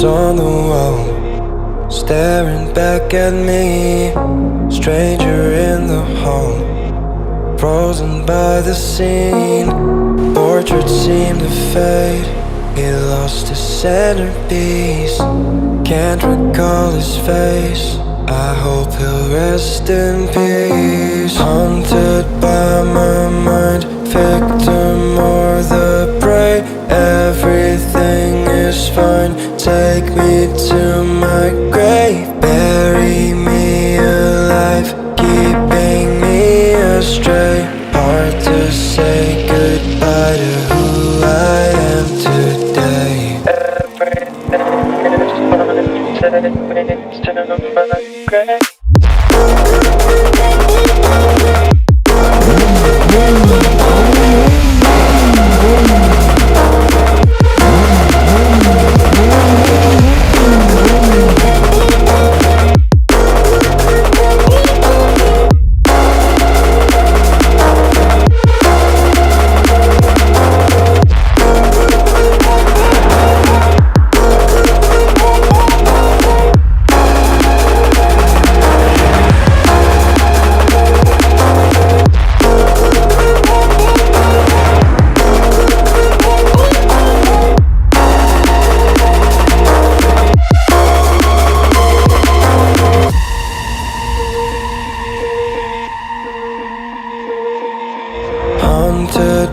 on the wall, staring back at me. Stranger in the hall, frozen by the scene. Portrait seemed to fade, he lost his centerpiece. Can't recall his face, I hope he'll rest in peace. Haunted by my mind, victim or the prey. Everything is fine, take me to my grave. Bury me alive, keeping me astray. Hard to say goodbye to who I am today. Everything is fine, take me to my grave. Haunted